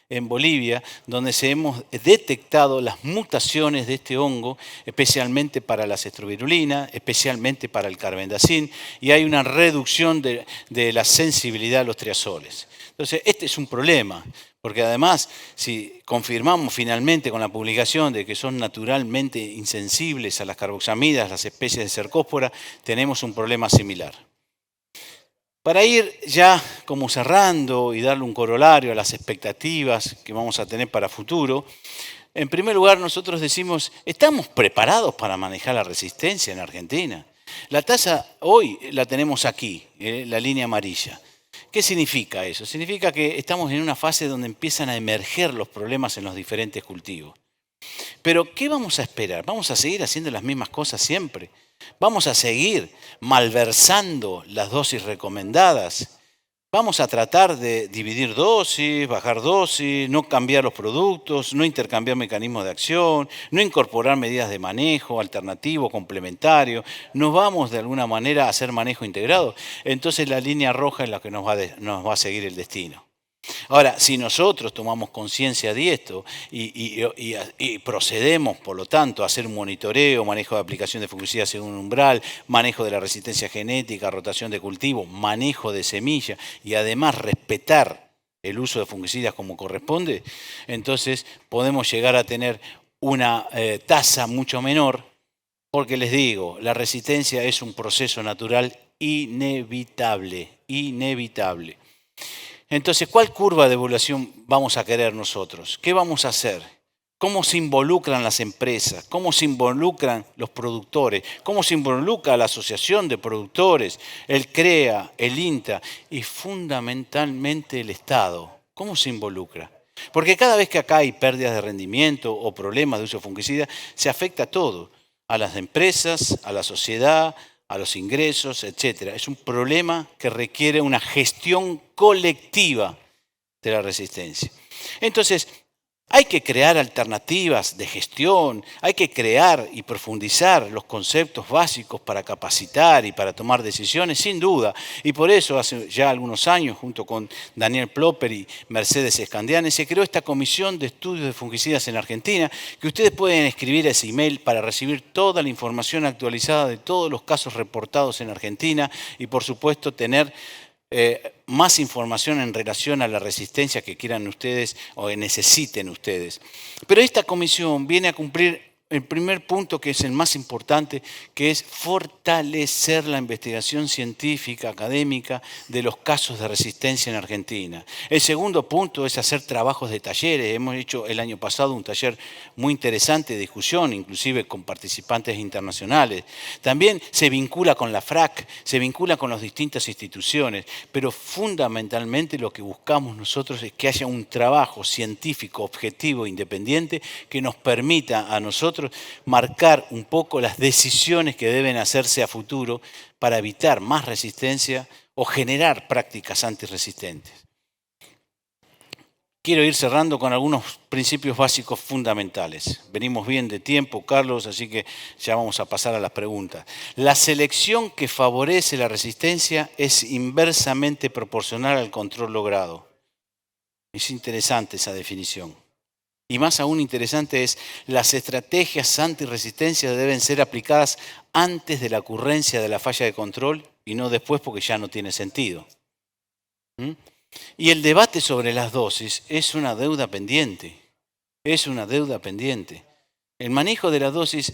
en Bolivia, donde se hemos detectado las mutaciones de este hongo, especialmente para las estrovirulinas, especialmente para el carbendazim, y hay una reducción de la sensibilidad a los triazoles. Entonces, este es un problema, porque además, si confirmamos finalmente con la publicación de que son naturalmente insensibles a las carboxamidas, las especies de Cercospora, tenemos un problema similar. Para ir ya como cerrando y darle un corolario a las expectativas que vamos a tener para futuro, en primer lugar nosotros decimos, ¿estamos preparados para manejar la resistencia en Argentina? La tasa hoy la tenemos aquí, la línea amarilla. ¿Qué significa eso? Significa que estamos en una fase donde empiezan a emerger los problemas en los diferentes cultivos. Pero ¿qué vamos a esperar? ¿Vamos a seguir haciendo las mismas cosas siempre? ¿Vamos a seguir malversando las dosis recomendadas? ¿Vamos a tratar de dividir dosis, bajar dosis, no cambiar los productos, no intercambiar mecanismos de acción, no incorporar medidas de manejo alternativo, complementario? ¿Nos vamos de alguna manera a hacer manejo integrado? Entonces la línea roja es la que nos va a seguir el destino. Ahora, si nosotros tomamos conciencia de esto y procedemos, por lo tanto, a hacer un monitoreo, manejo de aplicación de fungicidas según un umbral, manejo de la resistencia genética, rotación de cultivo, manejo de semilla y además respetar el uso de fungicidas como corresponde, entonces podemos llegar a tener una tasa mucho menor, porque les digo, la resistencia es un proceso natural inevitable. Entonces, ¿cuál curva de evaluación vamos a querer nosotros? ¿Qué vamos a hacer? ¿Cómo se involucran las empresas? ¿Cómo se involucran los productores? ¿Cómo se involucra la asociación de productores, el CREA, el INTA y fundamentalmente el Estado? ¿Cómo se involucra? Porque cada vez que acá hay pérdidas de rendimiento o problemas de uso de fungicida, se afecta a todo, a las empresas, a la sociedad, a los ingresos, etc. Es un problema que requiere una gestión colectiva de la resistencia. Entonces, hay que crear alternativas de gestión, hay que crear y profundizar los conceptos básicos para capacitar y para tomar decisiones, sin duda. Y por eso, hace ya algunos años, junto con Daniel Plopper y Mercedes Escandiani, se creó esta comisión de estudios de fungicidas en Argentina, que ustedes pueden escribir ese email para recibir toda la información actualizada de todos los casos reportados en Argentina y, por supuesto, tener más información en relación a la resistencia que quieran ustedes o que necesiten ustedes. Pero esta comisión viene a cumplir el primer punto, que es el más importante, que es fortalecer la investigación científica, académica, de los casos de resistencia en Argentina. El segundo punto es hacer trabajos de talleres. Hemos hecho el año pasado un taller muy interesante de discusión, inclusive con participantes internacionales. También se vincula con la FRAC, se vincula con las distintas instituciones, pero fundamentalmente lo que buscamos nosotros es que haya un trabajo científico, objetivo, independiente, que nos permita a nosotros marcar un poco las decisiones que deben hacerse a futuro para evitar más resistencia o generar prácticas antirresistentes. Quiero ir cerrando con algunos principios básicos fundamentales. Venimos bien de tiempo, Carlos, así que ya vamos a pasar a las preguntas. La selección que favorece la resistencia es inversamente proporcional al control logrado. Es interesante esa definición. Y más aún interesante es, las estrategias antirresistencia deben ser aplicadas antes de la ocurrencia de la falla de control y no después, porque ya no tiene sentido. Y el debate sobre las dosis es una deuda pendiente. Es una deuda pendiente. El manejo de las dosis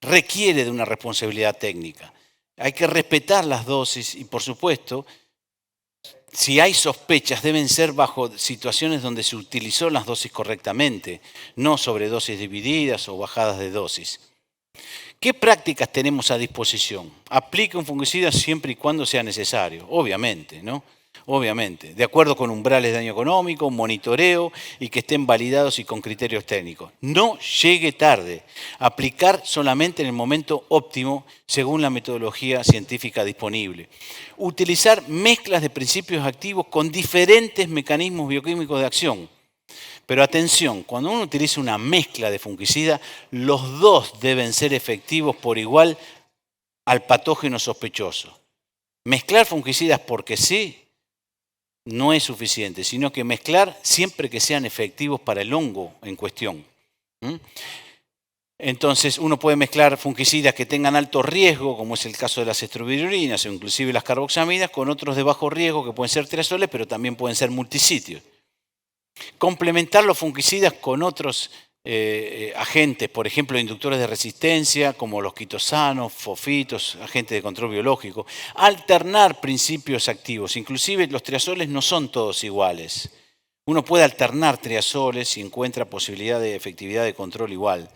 requiere de una responsabilidad técnica. Hay que respetar las dosis y, por supuesto, si hay sospechas, deben ser bajo situaciones donde se utilizó las dosis correctamente, no sobredosis divididas o bajadas de dosis. ¿Qué prácticas tenemos a disposición? Aplique un fungicida siempre y cuando sea necesario, obviamente, ¿no? Obviamente, de acuerdo con umbrales de daño económico, monitoreo y que estén validados y con criterios técnicos. No llegue tarde. Aplicar solamente en el momento óptimo según la metodología científica disponible. Utilizar mezclas de principios activos con diferentes mecanismos bioquímicos de acción. Pero atención, cuando uno utiliza una mezcla de fungicida, los dos deben ser efectivos por igual al patógeno sospechoso. Mezclar fungicidas porque sí no es suficiente, sino que mezclar siempre que sean efectivos para el hongo en cuestión. Entonces, uno puede mezclar fungicidas que tengan alto riesgo, como es el caso de las estrobilurinas o inclusive las carboxamidas, con otros de bajo riesgo, que pueden ser triazoles, pero también pueden ser multisitios. Complementar los fungicidas con otros agentes, por ejemplo, inductores de resistencia, como los quitosanos, fofitos, agentes de control biológico. Alternar principios activos, inclusive los triazoles no son todos iguales. Uno puede alternar triazoles si encuentra posibilidad de efectividad de control igual.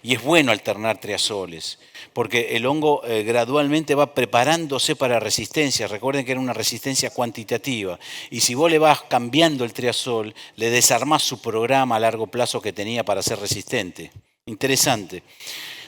Y es bueno alternar triazoles, porque el hongo gradualmente va preparándose para resistencia. Recuerden que era una resistencia cuantitativa. Y si vos le vas cambiando el triazol, le desarmás su programa a largo plazo que tenía para ser resistente. Interesante.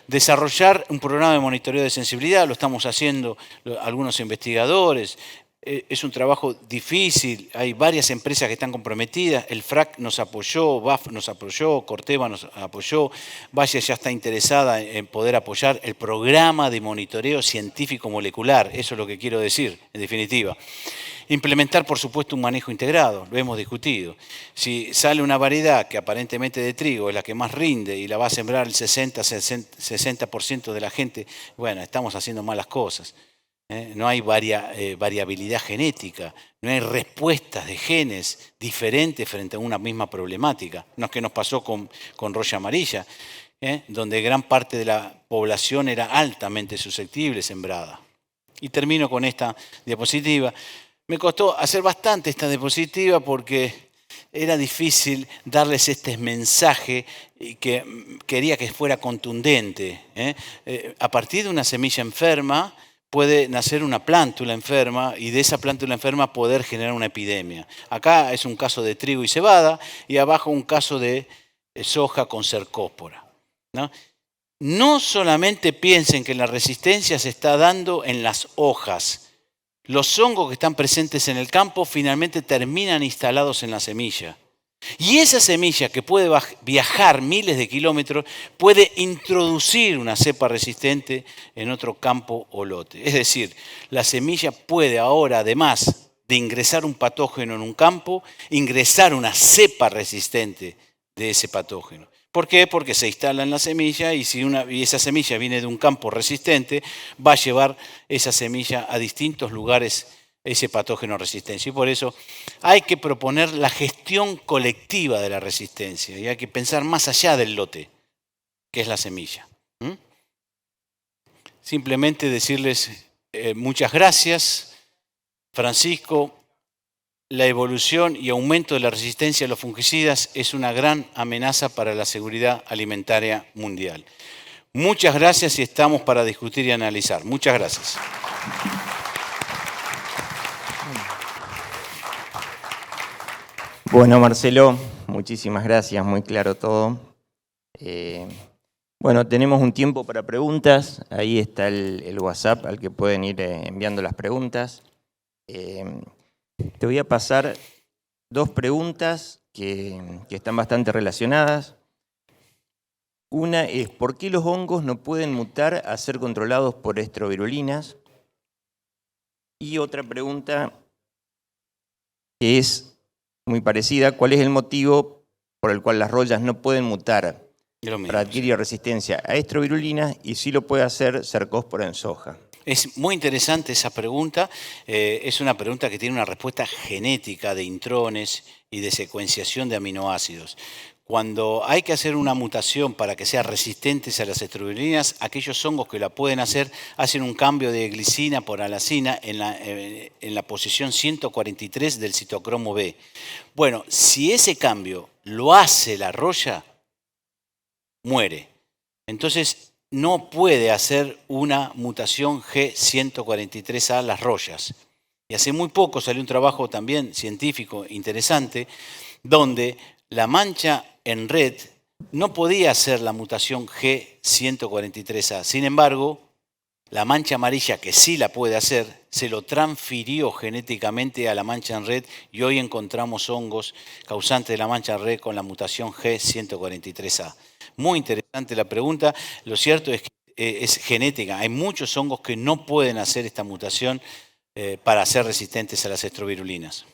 Desarrollar un programa de monitoreo de sensibilidad, lo estamos haciendo algunos investigadores. Es un trabajo difícil, hay varias empresas que están comprometidas, el FRAC nos apoyó, BAF nos apoyó, Corteva nos apoyó, Valle ya está interesada en poder apoyar el programa de monitoreo científico molecular, eso es lo que quiero decir, en definitiva. Implementar, por supuesto, un manejo integrado, lo hemos discutido. Si sale una variedad que aparentemente de trigo es la que más rinde y la va a sembrar el 60% de la gente, bueno, estamos haciendo malas cosas. No hay variabilidad genética, no hay respuestas de genes diferentes frente a una misma problemática. No es que nos pasó con roya amarilla, donde gran parte de la población era altamente susceptible sembrada. Y termino con esta diapositiva. Me costó hacer bastante esta diapositiva porque era difícil darles este mensaje y que quería que fuera contundente. A partir de una semilla enferma, puede nacer una plántula enferma y de esa plántula enferma poder generar una epidemia. Acá es un caso de trigo y cebada y abajo un caso de soja con cercóspora. No solamente piensen que la resistencia se está dando en las hojas. Los hongos que están presentes en el campo finalmente terminan instalados en la semilla. Y esa semilla que puede viajar miles de kilómetros puede introducir una cepa resistente en otro campo o lote. Es decir, la semilla puede ahora, además de ingresar un patógeno en un campo, ingresar una cepa resistente de ese patógeno. ¿Por qué? Porque se instala en la semilla y si esa semilla viene de un campo resistente, va a llevar esa semilla a distintos lugares ese patógeno resistencia. Y por eso hay que proponer la gestión colectiva de la resistencia y hay que pensar más allá del lote, que es la semilla. Simplemente decirles muchas gracias, Francisco. La evolución y aumento de la resistencia a los fungicidas es una gran amenaza para la seguridad alimentaria mundial. Muchas gracias y estamos para discutir y analizar. Muchas gracias. Bueno, Marcelo, muchísimas gracias, muy claro todo. Bueno, tenemos un tiempo para preguntas, ahí está el WhatsApp al que pueden ir enviando las preguntas. Te voy a pasar dos preguntas que están bastante relacionadas. Una es, ¿por qué los hongos no pueden mutar a ser controlados por estrovirulinas? Y otra pregunta es muy parecida, ¿cuál es el motivo por el cual las rollas no pueden mutar para adquirir resistencia a estrovirulinas y sí lo puede hacer cercospora en soja? Es muy interesante esa pregunta, es una pregunta que tiene una respuesta genética de intrones y de secuenciación de aminoácidos. Cuando hay que hacer una mutación para que sean resistentes a las estrovirulinas, aquellos hongos que la pueden hacer hacen un cambio de glicina por alacina en la posición 143 del citocromo B. Bueno, si ese cambio lo hace la roya, muere. Entonces, no puede hacer una mutación G143A las rollas. Y hace muy poco salió un trabajo también científico interesante donde la mancha en red no podía hacer la mutación G143A. Sin embargo, la mancha amarilla, que sí la puede hacer, se lo transfirió genéticamente a la mancha en red y hoy encontramos hongos causantes de la mancha en red con la mutación G143A. Muy interesante la pregunta. Lo cierto es que es genética. Hay muchos hongos que no pueden hacer esta mutación para ser resistentes a las estrovirulinas.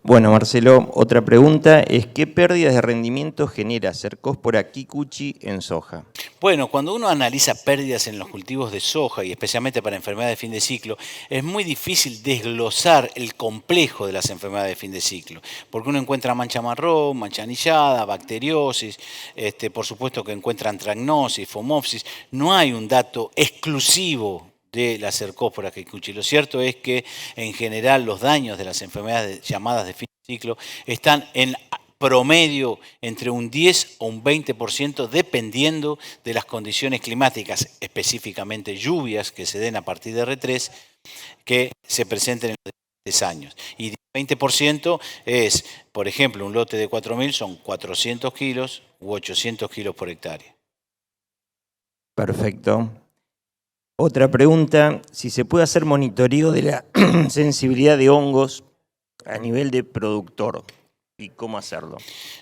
Bueno, Marcelo, otra pregunta es, ¿qué pérdidas de rendimiento genera cercospora kikuchi en soja? Bueno, cuando uno analiza pérdidas en los cultivos de soja y especialmente para enfermedades de fin de ciclo, es muy difícil desglosar el complejo de las enfermedades de fin de ciclo, porque uno encuentra mancha marrón, mancha anillada, bacteriosis, por supuesto que encuentra antracnosis, fomopsis. No hay un dato exclusivo de la cercospora kikuchi. Lo cierto es que en general los daños de las enfermedades llamadas de fin de ciclo están en promedio entre un 10 o un 20% dependiendo de las condiciones climáticas, específicamente lluvias que se den a partir de R3 que se presenten en los diferentes años. Y 20% es, por ejemplo, un lote de 4.000 son 400 kilos u 800 kilos por hectárea. Perfecto. Otra pregunta, si se puede hacer monitoreo de la sensibilidad de hongos a nivel de productor y cómo hacerlo.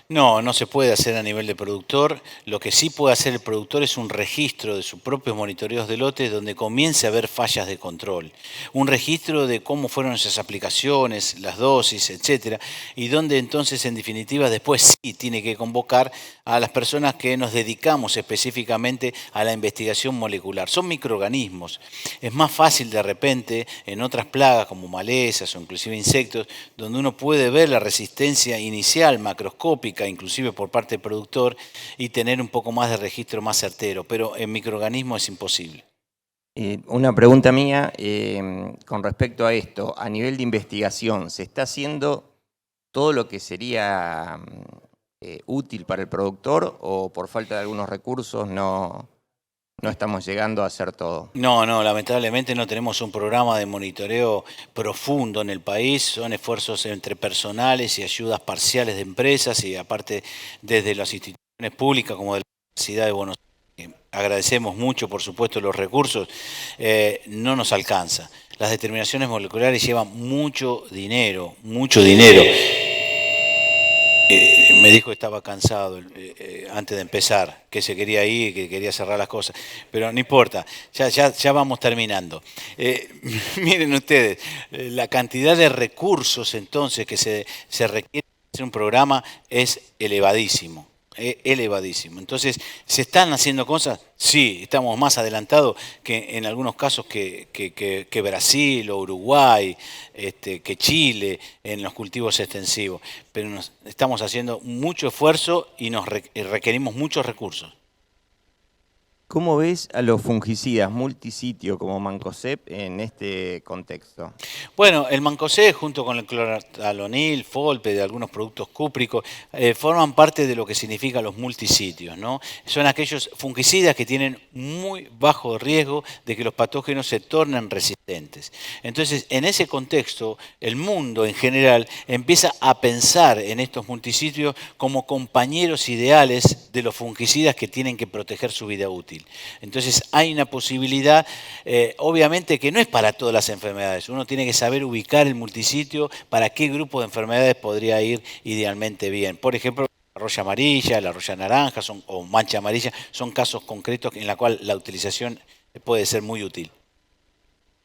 No, no se puede hacer a nivel de productor. Lo que sí puede hacer el productor es un registro de sus propios monitoreos de lotes donde comience a haber fallas de control. Un registro de cómo fueron esas aplicaciones, las dosis, etcétera, y donde entonces en definitiva después sí tiene que convocar a las personas que nos dedicamos específicamente a la investigación molecular. Son microorganismos. Es más fácil de repente en otras plagas como malezas o inclusive insectos, donde uno puede ver la resistencia inicial, macroscópica, inclusive por parte del productor, y tener un poco más de registro más certero, pero en microorganismos es imposible. Una pregunta mía con respecto a esto, a nivel de investigación, ¿se está haciendo todo lo que sería útil para el productor o por falta de algunos recursos no estamos llegando a hacer todo? No, lamentablemente no tenemos un programa de monitoreo profundo en el país. Son esfuerzos entre personales y ayudas parciales de empresas y aparte desde las instituciones públicas como de la Universidad de Buenos Aires. Agradecemos mucho, por supuesto, los recursos. No nos alcanza. Las determinaciones moleculares llevan mucho dinero, mucho dinero. Me dijo que estaba cansado antes de empezar, que se quería ir, que quería cerrar las cosas, pero no importa, ya vamos terminando. Miren ustedes, la cantidad de recursos entonces que se requiere para hacer un programa es elevadísimo. Elevadísimo. Entonces, ¿se están haciendo cosas? Sí, estamos más adelantados que en algunos casos que Brasil o Uruguay, que Chile en los cultivos extensivos. Pero estamos haciendo mucho esfuerzo y requerimos muchos recursos. ¿Cómo ves a los fungicidas multisitio como Mancozeb en este contexto? Bueno, el Mancozeb junto con el cloralonil, Folpe, de algunos productos cúpricos, forman parte de lo que significa los multisitios, ¿no? Son aquellos fungicidas que tienen muy bajo riesgo de que los patógenos se tornen resistentes. Entonces, en ese contexto, el mundo en general empieza a pensar en estos multisitios como compañeros ideales de los fungicidas que tienen que proteger su vida útil. Entonces, hay una posibilidad, obviamente que no es para todas las enfermedades. Uno tiene que saber ubicar el multisitio para qué grupo de enfermedades podría ir idealmente bien. Por ejemplo, la roya amarilla, la roya naranja o mancha amarilla son casos concretos en los cuales la utilización puede ser muy útil.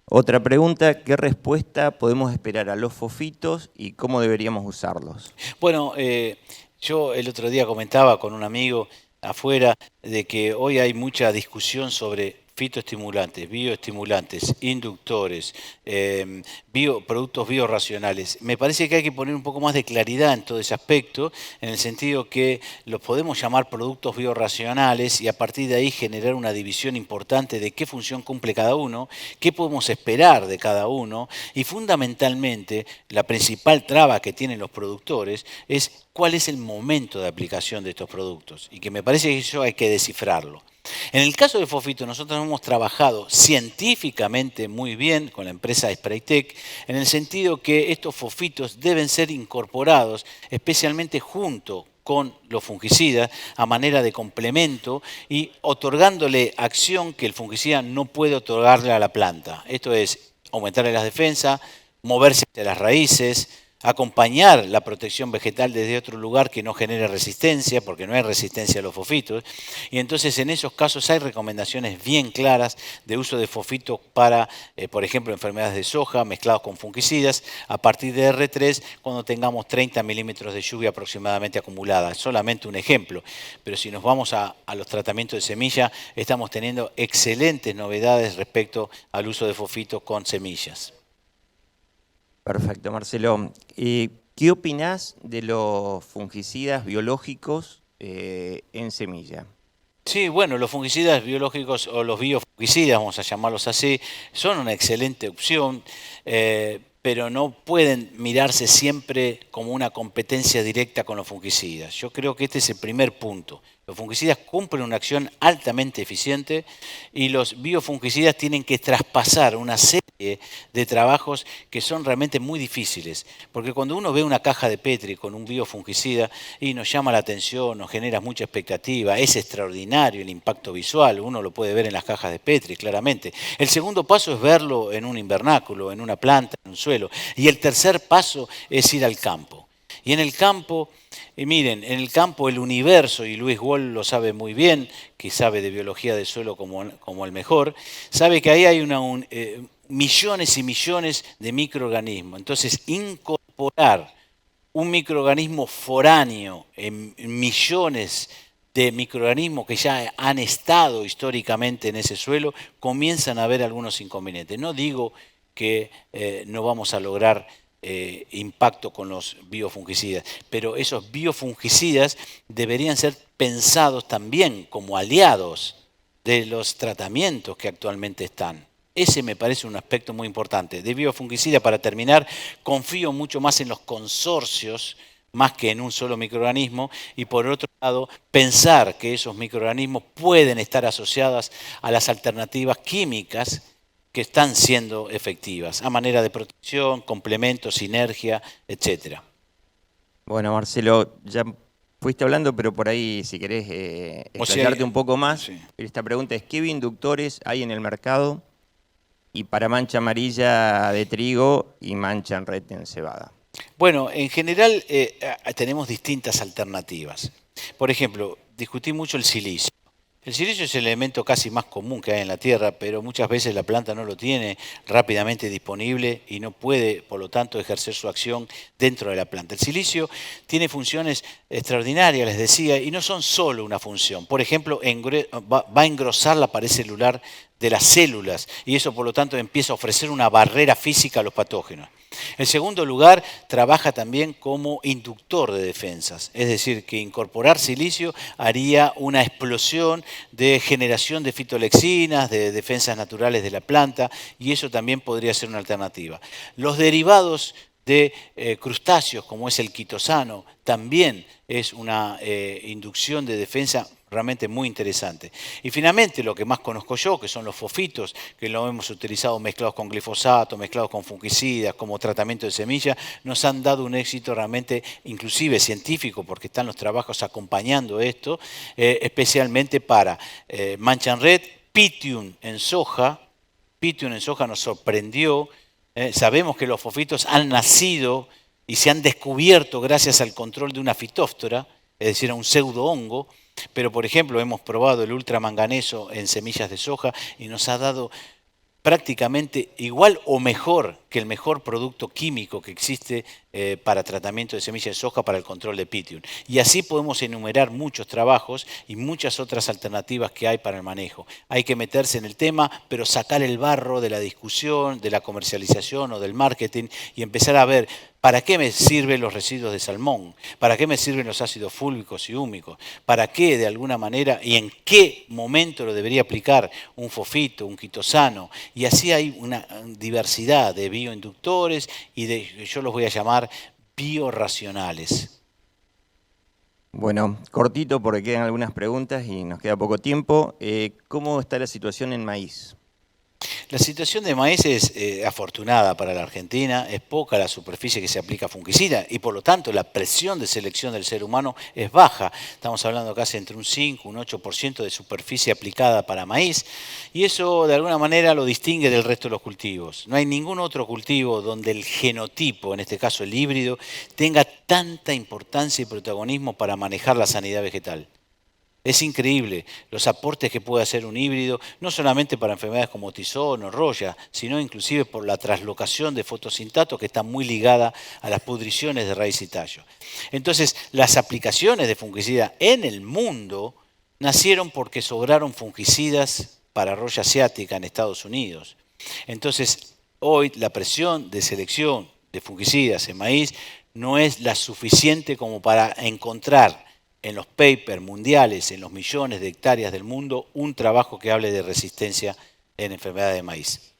Otra pregunta, ¿qué respuesta podemos esperar a los fofitos y cómo deberíamos usarlos? Bueno, yo el otro día comentaba con un amigo afuera de que hoy hay mucha discusión sobre fitoestimulantes, bioestimulantes, inductores, productos biorracionales. Me parece que hay que poner un poco más de claridad en todo ese aspecto, en el sentido que los podemos llamar productos biorracionales y a partir de ahí generar una división importante de qué función cumple cada uno, qué podemos esperar de cada uno y fundamentalmente la principal traba que tienen los productores es cuál es el momento de aplicación de estos productos y que me parece que eso hay que descifrarlo. En el caso de Fofito, nosotros hemos trabajado científicamente muy bien con la empresa Spraytec, en el sentido que estos fofitos deben ser incorporados especialmente junto con los fungicidas a manera de complemento y otorgándole acción que el fungicida no puede otorgarle a la planta. Esto es aumentarle las defensas, moverse hacia las raíces, acompañar la protección vegetal desde otro lugar que no genere resistencia, porque no hay resistencia a los fofitos. Y entonces en esos casos hay recomendaciones bien claras de uso de fofitos para, por ejemplo, enfermedades de soja mezclados con fungicidas a partir de R3 cuando tengamos 30 milímetros de lluvia aproximadamente acumulada. Es solamente un ejemplo, pero si nos vamos a los tratamientos de semilla, estamos teniendo excelentes novedades respecto al uso de fofitos con semillas. Perfecto, Marcelo. ¿Qué opinás de los fungicidas biológicos en semilla? Sí, bueno, los fungicidas biológicos o los biofungicidas, vamos a llamarlos así, son una excelente opción, pero no pueden mirarse siempre como una competencia directa con los fungicidas. Yo creo que este es el primer punto. Los fungicidas cumplen una acción altamente eficiente y los biofungicidas tienen que traspasar una serie de trabajos que son realmente muy difíciles. Porque cuando uno ve una caja de Petri con un biofungicida y nos llama la atención, nos genera mucha expectativa, es extraordinario el impacto visual, uno lo puede ver en las cajas de Petri claramente. El segundo paso es verlo en un invernáculo, en una planta, en un suelo. Y el tercer paso es ir al campo. Y en el campo, miren, en el campo el universo, y Luis Wall lo sabe muy bien, que sabe de biología del suelo como el mejor, sabe que ahí hay millones y millones de microorganismos. Entonces, incorporar un microorganismo foráneo en millones de microorganismos que ya han estado históricamente en ese suelo, comienzan a haber algunos inconvenientes. No digo que no vamos a lograr impacto con los biofungicidas, pero esos biofungicidas deberían ser pensados también como aliados de los tratamientos que actualmente están. Ese me parece un aspecto muy importante. De biofungicida, para terminar, confío mucho más en los consorcios más que en un solo microorganismo y por otro lado pensar que esos microorganismos pueden estar asociados a las alternativas químicas que están siendo efectivas, a manera de protección, complemento, sinergia, etc. Bueno, Marcelo, ya fuiste hablando, pero por ahí, si querés explayarte un poco más, sí. Esta pregunta es, ¿qué bioinductores hay en el mercado y para mancha amarilla de trigo y mancha en red en cebada? Bueno, en general tenemos distintas alternativas. Por ejemplo, discutí mucho el silicio. El silicio es el elemento casi más común que hay en la Tierra, pero muchas veces la planta no lo tiene rápidamente disponible y no puede, por lo tanto, ejercer su acción dentro de la planta. El silicio tiene funciones extraordinarias, les decía, y no son solo una función. Por ejemplo, va a engrosar la pared celular de las células y eso, por lo tanto, empieza a ofrecer una barrera física a los patógenos. En segundo lugar, trabaja también como inductor de defensas, es decir, que incorporar silicio haría una explosión de generación de fitolexinas, de defensas naturales de la planta, y eso también podría ser una alternativa. Los derivados de crustáceos, como es el quitosano, también es una inducción de defensa realmente muy interesante. Y finalmente, lo que más conozco yo, que son los fosfitos, que lo hemos utilizado mezclados con glifosato, mezclados con fungicidas, como tratamiento de semilla, nos han dado un éxito realmente, inclusive científico, porque están los trabajos acompañando esto, especialmente para mancha en red, Pythium en soja. Pythium en soja nos sorprendió. Sabemos que los fosfitos han nacido y se han descubierto gracias al control de una fitóftora, es decir, a un pseudo hongo, pero por ejemplo hemos probado el ultramanganeso en semillas de soja y nos ha dado prácticamente igual o mejor que el mejor producto químico que existe para tratamiento de semillas de soja para el control de Pythium. Y así podemos enumerar muchos trabajos y muchas otras alternativas que hay para el manejo. Hay que meterse en el tema, pero sacar el barro de la discusión, de la comercialización o del marketing y empezar a ver ¿para qué me sirven los residuos de salmón? ¿Para qué me sirven los ácidos fúlvicos y húmicos? ¿Para qué, de alguna manera, y en qué momento lo debería aplicar un fosfito, un quitosano? Y así hay una diversidad de bioinductores y yo los voy a llamar biorracionales. Bueno, cortito porque quedan algunas preguntas y nos queda poco tiempo. ¿Cómo está la situación en maíz? La situación de maíz es afortunada para la Argentina, es poca la superficie que se aplica fungicida y por lo tanto la presión de selección del ser humano es baja. Estamos hablando casi entre un 5 y un 8% de superficie aplicada para maíz y eso de alguna manera lo distingue del resto de los cultivos. No hay ningún otro cultivo donde el genotipo, en este caso el híbrido, tenga tanta importancia y protagonismo para manejar la sanidad vegetal. Es increíble los aportes que puede hacer un híbrido, no solamente para enfermedades como tizón o roya, sino inclusive por la traslocación de fotosintato que está muy ligada a las pudriciones de raíz y tallo. Entonces, las aplicaciones de fungicida en el mundo nacieron porque sobraron fungicidas para roya asiática en Estados Unidos. Entonces, hoy la presión de selección de fungicidas en maíz no es la suficiente como para encontrar en los papers mundiales, en los millones de hectáreas del mundo, un trabajo que hable de resistencia en enfermedades de maíz.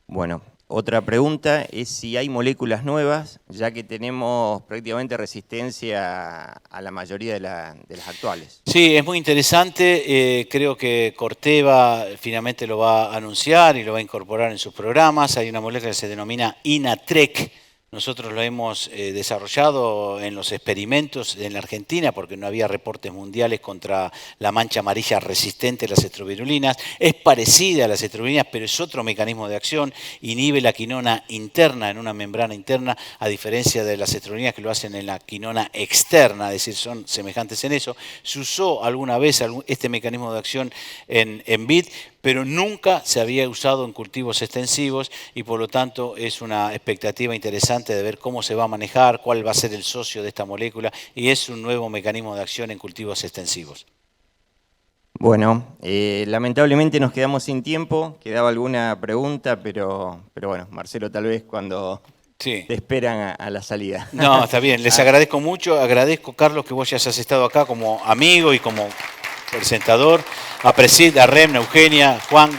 Bueno, otra pregunta es si hay moléculas nuevas, ya que tenemos prácticamente resistencia a la mayoría de las actuales. Sí, es muy interesante. Creo que Corteva finalmente lo va a anunciar y lo va a incorporar en sus programas. Hay una molécula que se denomina Inatrec. Nosotros lo hemos desarrollado en los experimentos en la Argentina porque no había reportes mundiales contra la mancha amarilla resistente a las estrobirulinas. Es parecida a las estrobirulinas, pero es otro mecanismo de acción. Inhibe la quinona interna en una membrana interna, a diferencia de las estrobirulinas que lo hacen en la quinona externa, es decir, son semejantes en eso. Se usó alguna vez este mecanismo de acción en vid, pero nunca se había usado en cultivos extensivos y por lo tanto es una expectativa interesante de ver cómo se va a manejar, cuál va a ser el socio de esta molécula y es un nuevo mecanismo de acción en cultivos extensivos. Bueno, lamentablemente nos quedamos sin tiempo, quedaba alguna pregunta, pero bueno, Marcelo, tal vez cuando sí. Te esperan a la salida. No, está bien, les agradezco mucho, agradezco Carlos que vos ya hayas estado acá como amigo y como presentador, a Presid, a Rem, a Eugenia, Juan,